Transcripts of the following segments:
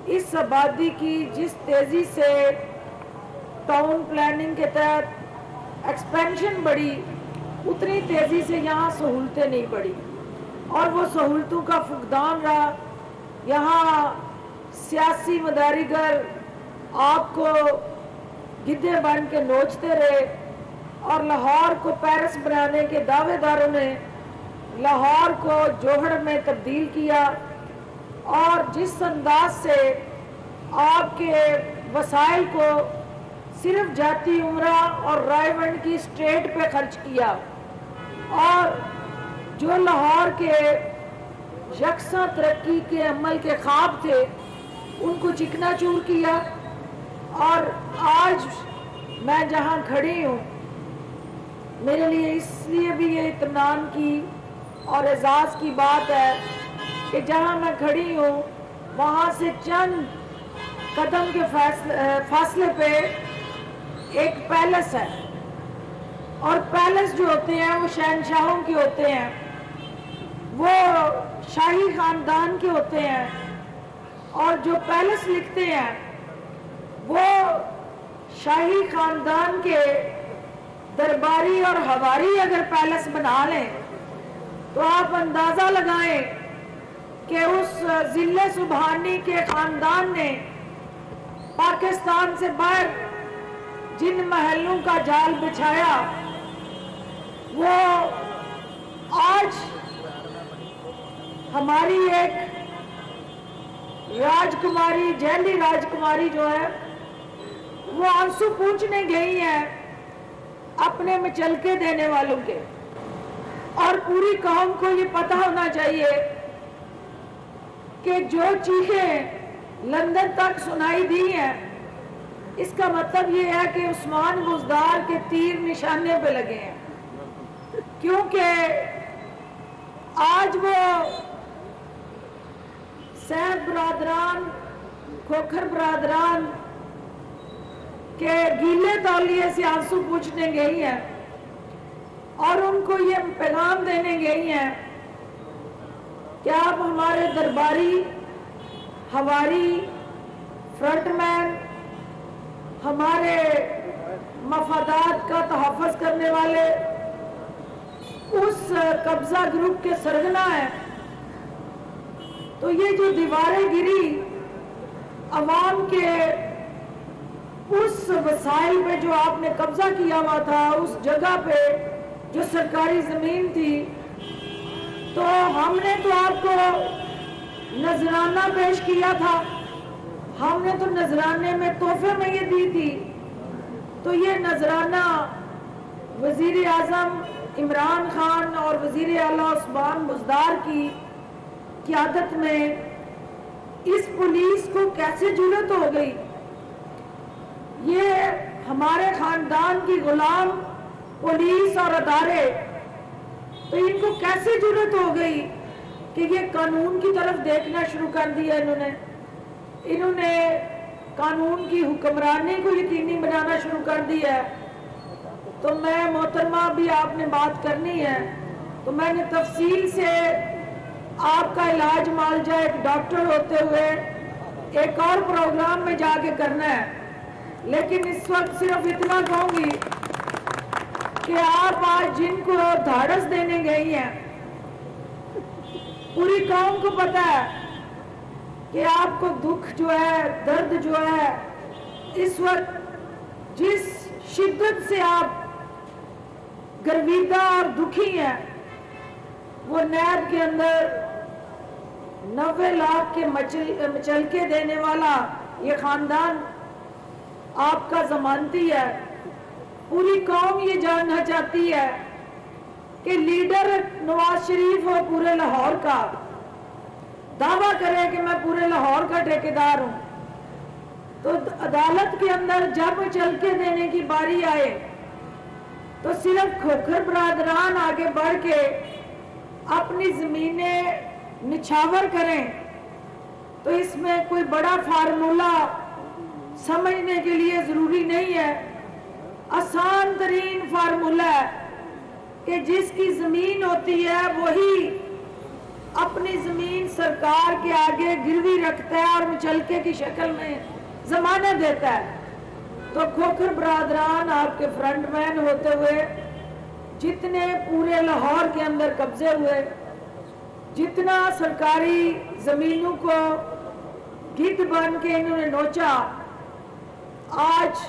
اس آبادی کی جس تیزی سے ٹاؤن پلاننگ کے تحت ایکسپینشن بڑھی، اتنی تیزی سے یہاں سہولتیں نہیں بڑھی، اور وہ سہولتوں کا فقدان رہا۔ یہاں سیاسی مداریگر آپ کو گدھے بن کے نوچتے رہے، اور لاہور کو پیرس بنانے کے دعوے داروں نے لاہور کو جوہر میں تبدیل کیا، اور جس انداز سے آپ کے وسائل کو صرف جاتی عمرہ اور رائے ونڈ کی اسٹیٹ پہ خرچ کیا، اور جو لاہور کے یکساں ترقی کے عمل کے خواب تھے ان کو چکنا چور کیا۔ اور آج میں جہاں کھڑی ہوں، میرے لیے اس لیے بھی یہ اطمینان کی اور اعزاز کی بات ہے کہ جہاں میں کھڑی ہوں وہاں سے چند قدم کے فاصلے پہ ایک پیلس ہے، اور پیلس جو ہوتے ہیں وہ شہنشاہوں کے ہوتے ہیں، وہ شاہی خاندان کے ہوتے ہیں، اور جو پیلس لکھتے ہیں وہ شاہی خاندان کے درباری اور حواری اگر پیلس بنا لیں تو آپ اندازہ لگائیں کہ اس ذل سبحانی کے خاندان نے پاکستان سے باہر جن محلوں کا جال بچھایا، وہ آج ہماری ایک راجکماری، جیلی راجکماری جو ہے، وہ آنسو پوچھنے گئی ہیں اپنے مچلکے دینے والوں کے، اور پوری قوم کو یہ پتہ ہونا چاہیے کہ جو چیخیں لندن تک سنائی دی ہیں، اس کا مطلب یہ ہے کہ عثمان بزدار کے تیر نشانے پہ لگے ہیں، کیونکہ آج وہ سید برادران، کھوکھر برادران کے گیلے تولیے سے آنسو پوچھنے گئی ہیں، اور ان کو یہ پیغام دینے گئی ہیں کہ آپ ہمارے درباری، حواری، فرنٹ مین، ہمارے مفادات کا تحفظ کرنے والے اس قبضہ گروپ کے سرغنہ ہیں، تو یہ جو دیواریں گری عوام کے اس وسائل پہ جو آپ نے قبضہ کیا ہوا تھا، اس جگہ پہ جو سرکاری زمین تھی، تو ہم نے تو آپ کو نذرانہ پیش کیا تھا، ہم نے تو نذرانے میں تحفے میں یہ دی تھی، تو یہ نذرانہ وزیر اعظم عمران خان اور وزیر اعلیٰ عثمان بزدار کی قیادت میں اس پولیس کو کیسے جرأت ہو گئی؟ یہ ہمارے خاندان کی غلام پولیس اور ادارے، تو ان کو کیسے جرأت ہو گئی کہ یہ قانون کی طرف دیکھنا شروع کر دیا؟ انہوں نے قانون کی حکمرانی کو یقینی بنانا شروع کر دیا ہے۔ تو میں محترمہ، بھی آپ نے بات کرنی ہے تو میں نے تفصیل سے آپ کا علاج معالجہ ایک ڈاکٹر ہوتے ہوئے ایک اور پروگرام میں جا کے کرنا ہے، لیکن اس وقت صرف اتنا کہوں گی کہ آپ آج جن کو دھاڑس دینے گئی ہیں، پوری قوم کو پتہ ہے کہ آپ کو دکھ جو ہے، درد جو ہے، اس وقت جس شدت سے آپ گرویدہ اور دکھی ہیں، وہ نیب کے اندر 90 لاکھ کے مچلکے دینے والا یہ خاندان آپ کا ضمانتی ہے۔ پوری قوم یہ جاننا چاہتی ہے کہ لیڈر نواز شریف ہو پورے لاہور کا، دعویٰ کرے کہ میں پورے لاہور کا ٹھیکیدار ہوں، تو عدالت کے اندر جب مچلکے دینے کی باری آئے تو صرف کھوکھر برادران آگے بڑھ کے اپنی زمینیں نچھاور کریں، تو اس میں کوئی بڑا فارمولہ سمجھنے کے لیے ضروری نہیں ہے۔ آسان ترین فارمولہ ہے کہ جس کی زمین ہوتی ہے وہی اپنی زمین سرکار کے آگے گروی رکھتا ہے اور مچلکے کی شکل میں ضمانت دیتا ہے، تو کھوکھر برادران آپ کے فرنٹ مین ہوتے ہوئے جتنے پورے لاہور کے اندر قبضے ہوئے، جتنا سرکاری زمینوں کو گدھ بن کے انہوں نے نوچا، آج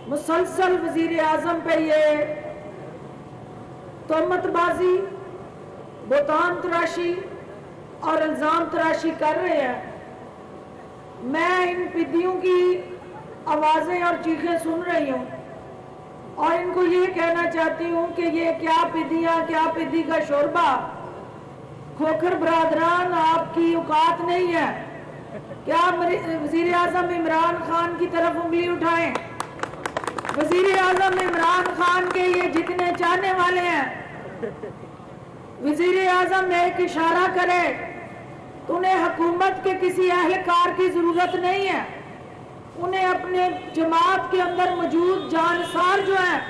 مسلسل وزیر اعظم پہ یہ تہمت بازی، بہتان تراشی اور الزام تراشی کر رہے ہیں۔ میں ان پدیوں کی آوازیں اور چیخیں سن رہی ہوں اور ان کو یہ کہنا چاہتی ہوں کہ یہ کیا پدیاں، کیا پدی کا شوربہ۔ کھوکھر برادران، آپ کی اوقات نہیں ہے کیا وزیر اعظم عمران خان کی طرف انگلی اٹھائیں؟ وزیر اعظم عمران خان کے یہ جتنے چاہنے والے ہیں، وزیر اعظم ایک اشارہ کرے تو انہیں حکومت کے کسی اہلکار کی ضرورت نہیں ہے، انہیں اپنے جماعت کے اندر موجود جانسار جو ہیں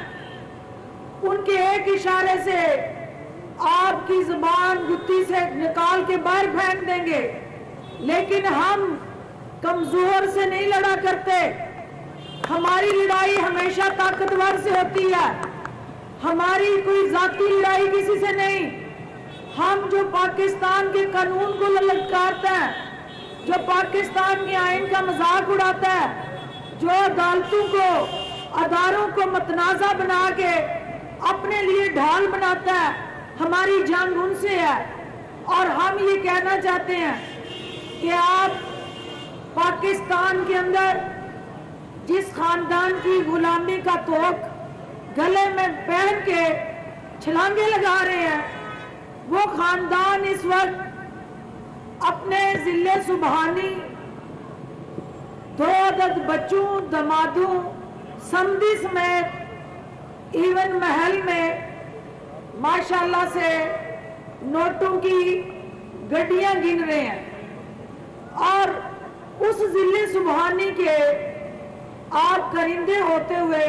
ان کے ایک اشارے سے آپ کی زبان گتی سے نکال کے باہر پھینک دیں گے۔ لیکن ہم کمزور سے نہیں لڑا کرتے، ہماری لڑائی ہمیشہ طاقتور سے ہوتی ہے، ہماری کوئی ذاتی لڑائی کسی سے نہیں۔ ہم جو پاکستان کے قانون کو للکارتا ہے، جو پاکستان کے آئین کا مذاق اڑاتا ہے، جو عدالتوں کو، اداروں کو متنازع بنا کے اپنے لیے ڈھال بناتا ہے، ہماری جنگ ان سے ہے۔ اور ہم یہ کہنا چاہتے ہیں کہ آپ پاکستان کے اندر جس خاندان کی غلامی کا توق گلے میں پہن کے چھلانگے لگا رہے ہیں، وہ خاندان اس وقت اپنے ضلع سبحانی 2 عدد بچوں، دمادوں، سمدی سمیت ایون محل میں ماشاءاللہ سے نوٹوں کی گڈیاں گن رہے ہیں، اور اس ضلع سبحانی کے آپ کرندے ہوتے ہوئے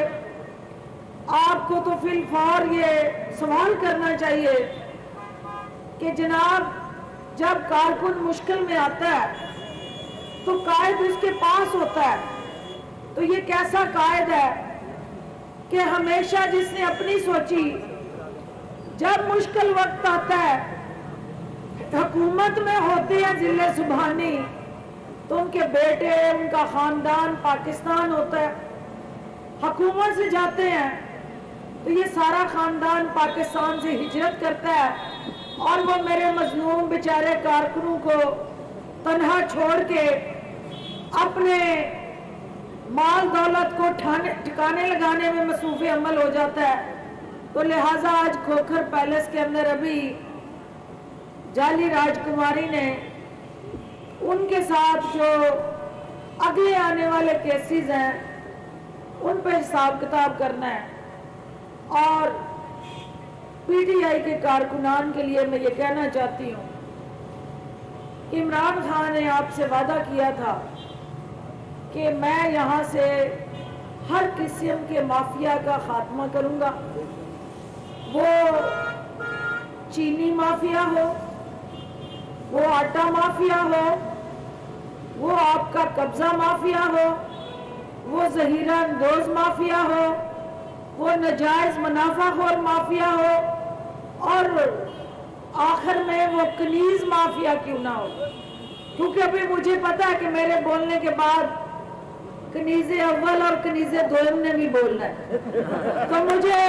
آپ کو تو فی الفور یہ سوال کرنا چاہیے کہ جناب، جب کارکن مشکل میں آتا ہے تو قائد اس کے پاس ہوتا ہے، تو یہ کیسا قائد ہے کہ ہمیشہ جس نے اپنی سوچی، جب مشکل وقت آتا ہے حکومت میں ہوتے ہیں ضلع سبحانی تو ان کے بیٹے، ان کا خاندان پاکستان ہوتا ہے، حکومت سے جاتے ہیں تو یہ سارا خاندان پاکستان سے ہجرت کرتا ہے، اور وہ میرے مظلوم بیچارے کارکنوں کو تنہا چھوڑ کے اپنے مال دولت کو ٹھکانے لگانے میں مصروف عمل ہو جاتا ہے۔ تو لہٰذا آج کھوکھر پیلس کے اندر ابھی جعلی راجکماری نے ان کے ساتھ جو اگلے آنے والے کیسز ہیں ان پہ حساب کتاب کرنا ہے، اور پی ٹی آئی کے کارکنان کے لیے میں یہ کہنا چاہتی ہوں کہ عمران خان نے آپ سے وعدہ کیا تھا کہ میں یہاں سے ہر قسم کے مافیا کا خاتمہ کروں گا، وہ چینی مافیا ہو، وہ آٹا مافیا ہو، وہ آپ کا قبضہ مافیا ہو، وہ ذخیرہ اندوز مافیا ہو، وہ ناجائز منافع خور مافیا ہو، اور آخر میں وہ کنیز مافیا کیوں نہ ہو، کیونکہ ابھی مجھے پتا ہے کہ میرے بولنے کے بعد کنیز اول اور کنیز دوم نے بھی بولنا ہے، تو مجھے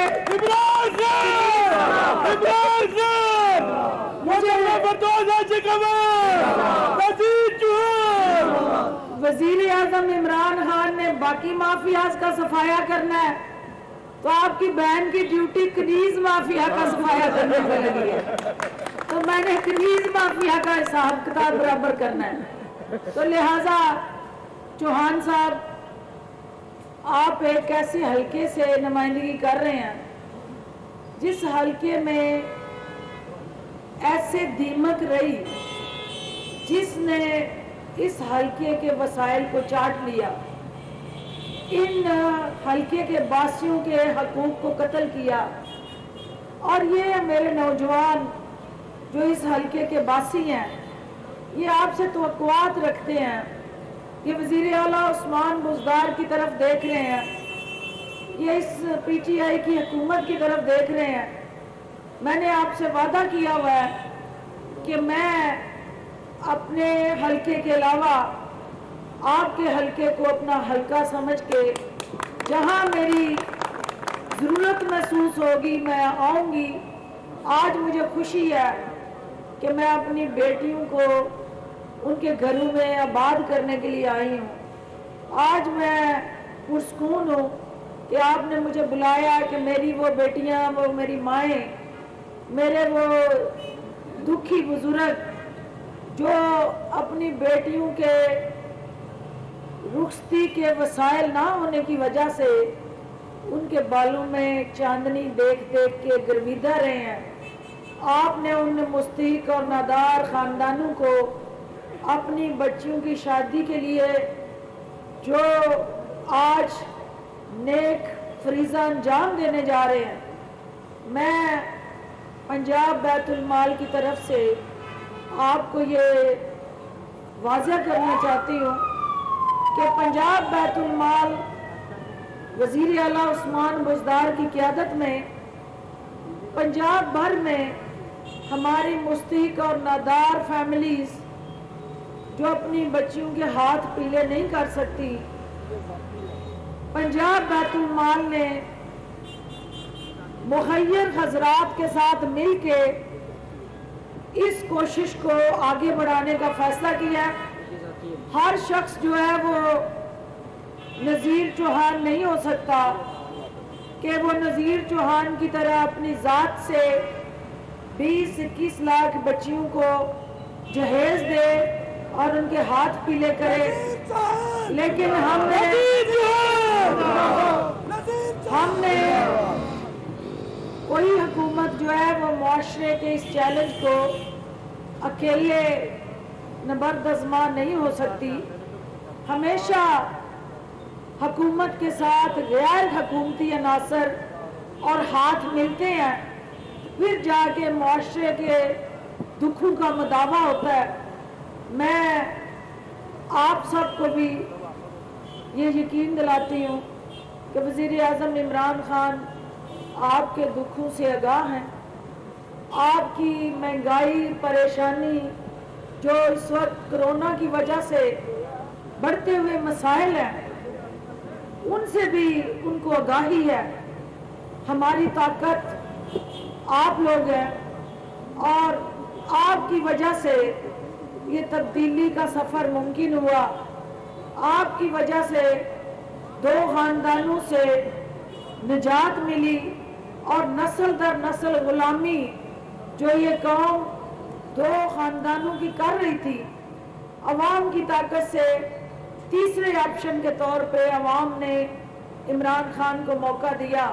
وزیر اعظم عمران خان نے باقی مافیاز کا صفایا کرنا ہے، تو آپ کی بہن کی ڈیوٹی کنیز مافیا کا صفایا کرنے میں لگی ہے، تو میں نے کنیز مافیا کا حساب کتاب برابر کرنا ہے۔ تو لہٰذا چوہان صاحب، آپ ایک ایسے حلقے سے نمائندگی کر رہے ہیں جس حلقے میں ایسے دیمک رہی جس نے اس حلقے کے وسائل کو چاٹ لیا، ان حلقے کے باسیوں کے حقوق کو قتل کیا، اور یہ میرے نوجوان جو اس حلقے کے باسی ہیں یہ آپ سے توقعات رکھتے ہیں، یہ وزیر اعلیٰ عثمان بزدار کی طرف دیکھ رہے ہیں، یہ اس پی ٹی آئی کی حکومت کی طرف دیکھ رہے ہیں۔ میں نے آپ سے وعدہ کیا ہوا ہے کہ میں اپنے حلقے کے علاوہ آپ کے حلقے کو اپنا حلقہ سمجھ کے جہاں میری ضرورت محسوس ہوگی میں آؤں گی۔ آج مجھے خوشی ہے کہ میں اپنی بیٹیوں کو ان کے گھروں میں آباد کرنے کے لیے آئی ہوں۔ آج میں پرسکون ہوں کہ آپ نے مجھے بلایا کہ میری وہ بیٹیاں، وہ میری مائیں، میرے وہ دکھی بزرگ جو اپنی بیٹیوں کے رخصتی کے وسائل نہ ہونے کی وجہ سے ان کے بالوں میں چاندنی دیکھ دیکھ کے گرویدہ رہے ہیں، آپ نے ان مستحق اور نادار خاندانوں کو اپنی بچیوں کی شادی کے لیے جو آج نیک فریضہ انجام دینے جا رہے ہیں، میں پنجاب بیت المال کی طرف سے آپ کو یہ واضح کرنا چاہتی ہوں کہ پنجاب بیت المال وزیر اعلیٰ عثمان بزدار کی قیادت میں پنجاب بھر میں ہماری مستحق اور نادار فیملیز جو اپنی بچیوں کے ہاتھ پیلے نہیں کر سکتی، پنجاب بیت المال نے مخیر حضرات کے ساتھ مل کے اس کوشش کو آگے بڑھانے کا فیصلہ کیا ہے۔ ہر شخص جو ہے وہ نذیر چوہان نہیں ہو سکتا کہ وہ نذیر چوہان کی طرح اپنی ذات سے 20-21 لاکھ بچیوں کو جہیز دے اور ان کے ہاتھ پیلے کرے، لیکن ہم نے کوئی حکومت جو ہے وہ معاشرے کے اس چیلنج کو اکیلے نبردآزما نہیں ہو سکتی۔ ہمیشہ حکومت کے ساتھ غیر حکومتی عناصر اور ہاتھ ملتے ہیں، پھر جا کے معاشرے کے دکھوں کا مداوع ہوتا ہے۔ میں آپ سب کو بھی یہ یقین دلاتی ہوں کہ وزیر اعظم عمران خان آپ کے دکھوں سے آگاہ ہیں، آپ کی مہنگائی، پریشانی جو اس وقت کرونا کی وجہ سے بڑھتے ہوئے مسائل ہیں ان سے بھی ان کو آگاہی ہے۔ ہماری طاقت آپ لوگ ہیں اور آپ کی وجہ سے یہ تبدیلی کا سفر ممکن ہوا، آپ کی وجہ سے 2 خاندانوں سے نجات ملی اور نسل در نسل غلامی جو یہ قوم 2 خاندانوں کی کر رہی تھی، عوام کی طاقت سے تیسرے آپشن کے طور پہ عوام نے عمران خان کو موقع دیا۔